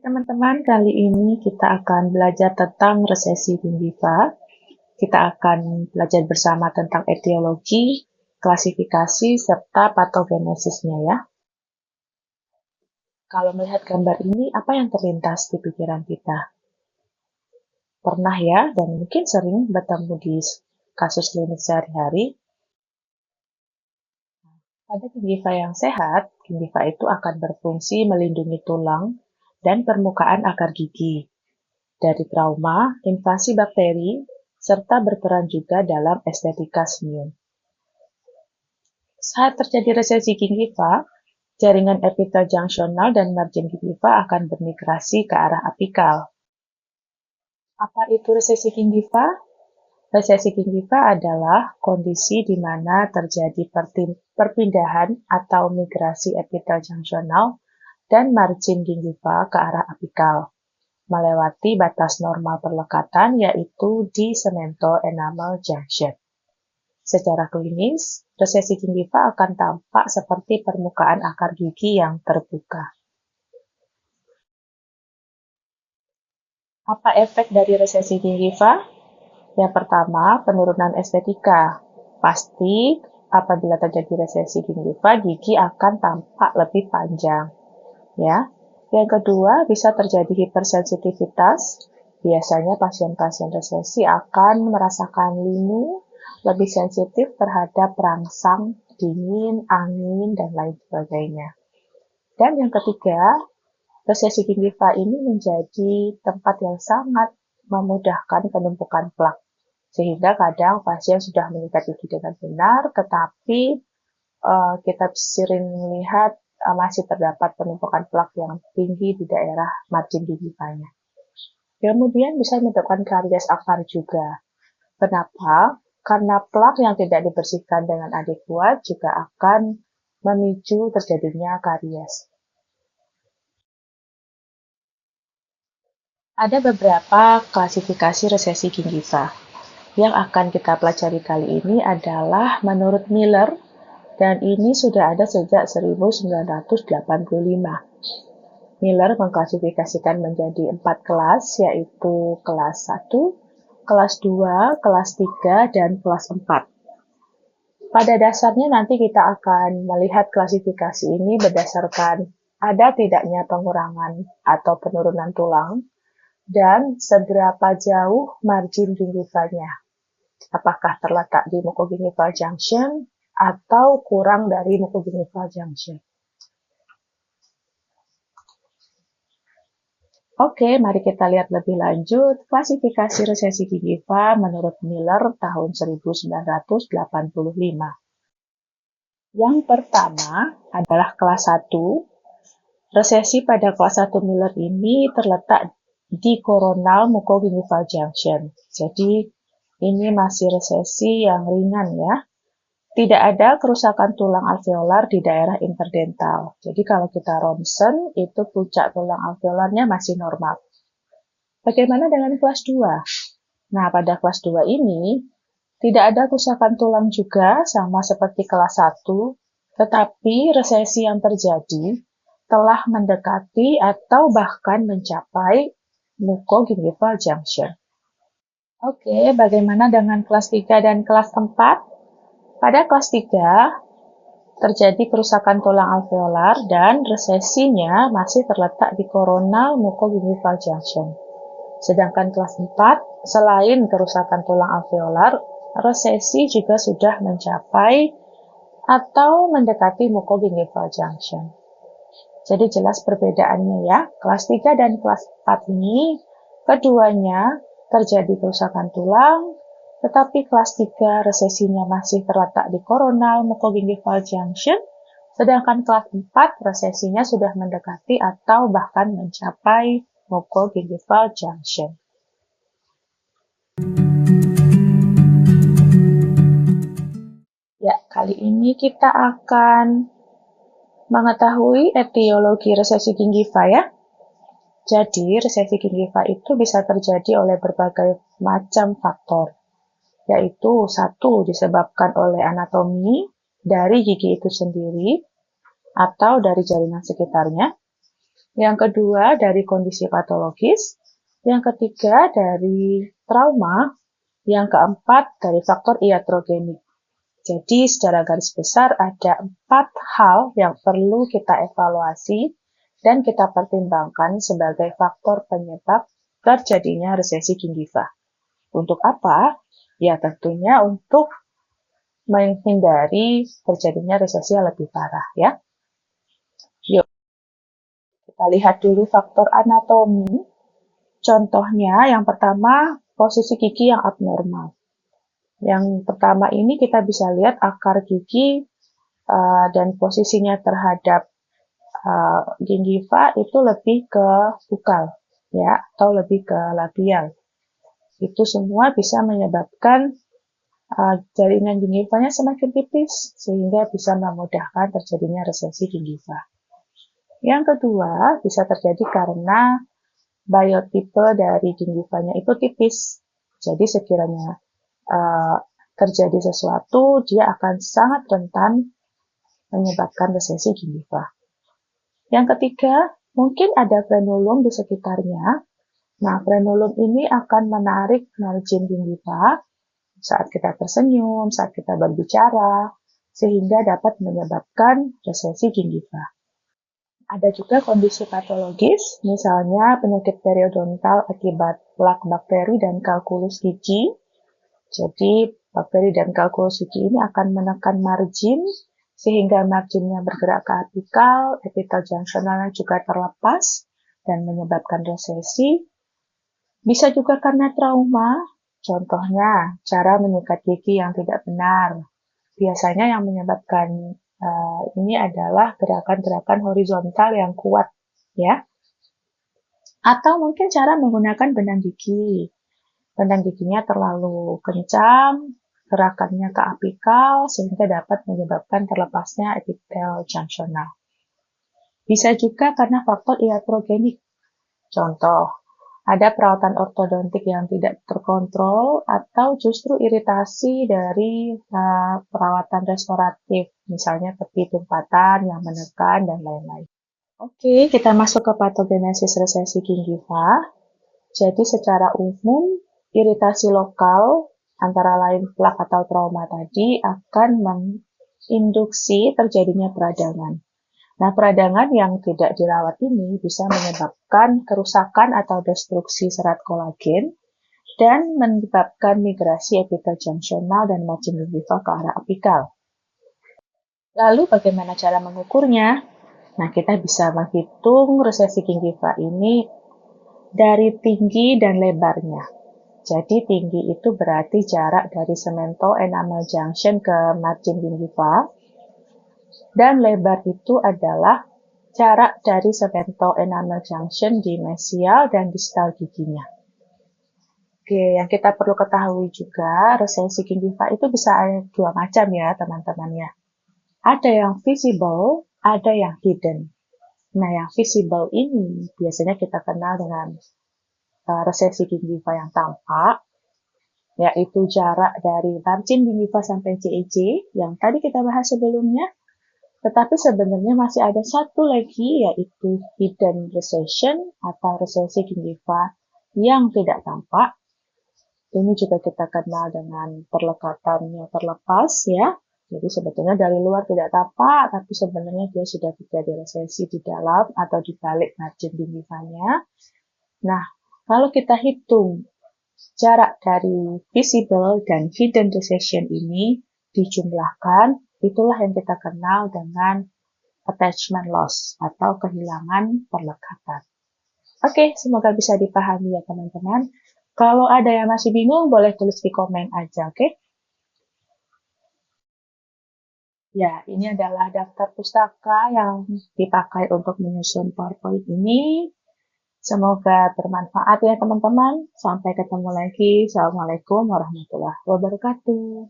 Teman-teman, kali ini kita akan belajar tentang resesi gingiva. Kita akan belajar bersama tentang etiologi, klasifikasi, serta patogenesisnya ya. Kalau melihat gambar ini, apa yang terlintas di pikiran kita? Pernah ya, dan mungkin sering bertemu di kasus klinik sehari-hari. Pada gingiva yang sehat, gingiva itu akan berfungsi melindungi tulang dan permukaan akar gigi dari trauma, invasi bakteri, serta berperan juga dalam estetika senyum. Saat terjadi resesi gingiva, jaringan epitel junctional dan margin gingiva akan bermigrasi ke arah apikal. Apa itu resesi gingiva? Resesi gingiva adalah kondisi di mana terjadi perpindahan atau migrasi epitel junctional dan margin gingiva ke arah apikal, melewati batas normal perlekatan yaitu di cemento enamel junction. Secara klinis, resesi gingiva akan tampak seperti permukaan akar gigi yang terbuka. Apa efek dari resesi gingiva? Yang pertama, penurunan estetika. Pasti, apabila terjadi resesi gingiva, gigi akan tampak lebih panjang. Ya. Yang kedua, bisa terjadi hipersensitivitas. Biasanya pasien-pasien resesi akan merasakan linu, lebih sensitif terhadap rangsang, dingin, angin, dan lain sebagainya. Dan yang ketiga, resesi gingiva ini menjadi tempat yang sangat memudahkan penumpukan plak. Sehingga kadang pasien sudah mengikat gigi dengan benar, tetapi kita sering melihat masih terdapat penumpukan plak yang tinggi di daerah margin gingivanya. Kemudian bisa menyebabkan karies akar juga. Kenapa? Karena plak yang tidak dibersihkan dengan adekuat juga akan memicu terjadinya karies. Ada beberapa klasifikasi resesi gingiva. Yang akan kita pelajari kali ini adalah menurut Miller, dan ini sudah ada sejak 1985. Miller mengklasifikasikan menjadi 4 kelas, yaitu kelas 1, kelas 2, kelas 3, dan kelas 4. Pada dasarnya nanti kita akan melihat klasifikasi ini berdasarkan ada tidaknya pengurangan atau penurunan tulang, dan seberapa jauh margin gingivanya. Apakah terletak di mucogingival junction atau kurang dari mucogingival junction. Oke, mari kita lihat lebih lanjut klasifikasi resesi gingiva menurut Miller tahun 1985. Yang pertama adalah kelas 1. Resesi pada kelas 1 Miller ini terletak di coronal mucogingival junction. Jadi, ini masih resesi yang ringan ya. Tidak ada kerusakan tulang alveolar di daerah interdental. Jadi kalau kita ronsen, itu puncak tulang alveolarnya masih normal. Bagaimana dengan kelas 2? Nah, pada kelas 2 ini, tidak ada kerusakan tulang juga, sama seperti kelas 1, tetapi resesi yang terjadi telah mendekati atau bahkan mencapai mucogingival junction. Oke, bagaimana dengan kelas 3 dan kelas 4? Pada kelas 3, terjadi kerusakan tulang alveolar dan resesinya masih terletak di coronal mucogingival junction. Sedangkan kelas 4, selain kerusakan tulang alveolar, resesi juga sudah mencapai atau mendekati mucogingival junction. Jadi jelas perbedaannya ya. Kelas 3 dan kelas 4 ini, keduanya terjadi kerusakan tulang, tetapi kelas 3 resesinya masih terletak di coronal mucogingival junction, sedangkan kelas 4 resesinya sudah mendekati atau bahkan mencapai mucogingival junction. Ya, kali ini kita akan mengetahui etiologi resesi gingiva ya. Jadi, resesi gingiva itu bisa terjadi oleh berbagai macam faktor, yaitu 1 disebabkan oleh anatomi dari gigi itu sendiri atau dari jaringan sekitarnya. Yang kedua dari kondisi patologis, yang ketiga dari trauma, yang keempat dari faktor iatrogenik. Jadi secara garis besar ada 4 hal yang perlu kita evaluasi dan kita pertimbangkan sebagai faktor penyebab terjadinya resesi gingiva. Untuk apa? Ya tentunya untuk menghindari terjadinya resesi yang lebih parah ya. Yuk, kita lihat dulu faktor anatomi. Contohnya yang pertama posisi gigi yang abnormal. Yang pertama ini kita bisa lihat akar gigi dan posisinya terhadap gingiva itu lebih ke bukal ya atau lebih ke labial. Itu semua bisa menyebabkan jaringan gingivanya semakin tipis sehingga bisa memudahkan terjadinya resesi gingiva. Yang kedua bisa terjadi karena biotipe dari gingivanya itu tipis. Jadi sekiranya terjadi sesuatu, dia akan sangat rentan menyebabkan resesi gingiva. Yang ketiga, mungkin ada frenulum di sekitarnya. Nah, frenulum ini akan menarik margin gingiva saat kita tersenyum, saat kita berbicara, sehingga dapat menyebabkan resesi gingiva. Ada juga kondisi patologis, misalnya penyakit periodontal akibat plak bakteri dan kalkulus gigi. Jadi, bakteri dan kalkulus gigi ini akan menekan margin, sehingga marginnya bergerak ke apikal, epitel junctionalnya juga terlepas, dan menyebabkan resesi. Bisa juga karena trauma, contohnya cara menyikat gigi yang tidak benar. Biasanya yang menyebabkan ini adalah gerakan-gerakan horizontal yang kuat, ya. Atau mungkin cara menggunakan benang gigi. Benang giginya terlalu kencang, gerakannya ke apikal, sehingga dapat menyebabkan terlepasnya epitel junctional. Bisa juga karena faktor iatrogenik. Contoh, ada perawatan ortodontik yang tidak terkontrol atau justru iritasi dari perawatan restoratif, misalnya tepi tumpatan yang menekan dan lain-lain. Oke, kita masuk ke patogenesis resesi gingiva. Jadi secara umum, iritasi lokal antara lain plak atau trauma tadi akan menginduksi terjadinya peradangan. Nah, peradangan yang tidak dirawat ini bisa menyebabkan kerusakan atau destruksi serat kolagen dan menyebabkan migrasi epitel junctional dan margin gingiva ke arah apikal. Lalu bagaimana cara mengukurnya? Nah, kita bisa menghitung resesi gingiva ini dari tinggi dan lebarnya. Jadi tinggi itu berarti jarak dari cemento enamel junction ke margin gingiva. Dan lebar itu adalah jarak dari cemento enamel junction di mesial dan distal giginya. Oke, yang kita perlu ketahui juga, resesi gingiva itu bisa ada dua macam ya teman-teman ya. Ada yang visible, ada yang hidden. Nah, yang visible ini biasanya kita kenal dengan resesi gingiva yang tampak, yaitu jarak dari margin gingiva sampai CEJ yang tadi kita bahas sebelumnya. Tetapi sebenarnya masih ada satu lagi, yaitu hidden recession atau resesi gingiva yang tidak tampak. Ini juga kita kenal dengan perlekatannya terlepas ya. Jadi sebetulnya dari luar tidak tampak, tapi sebenarnya dia sudah terjadi resesi di dalam atau di balik margin gingivanya. Nah, kalau kita hitung jarak dari visible dan hidden recession ini dijumlahkan, itulah yang kita kenal dengan attachment loss atau kehilangan perlekatan. Oke, semoga bisa dipahami ya teman-teman. Kalau ada yang masih bingung, boleh tulis di komen aja, oke? Ya, ini adalah daftar pustaka yang dipakai untuk menyusun PowerPoint ini. Semoga bermanfaat ya teman-teman. Sampai ketemu lagi. Assalamualaikum warahmatullahi wabarakatuh.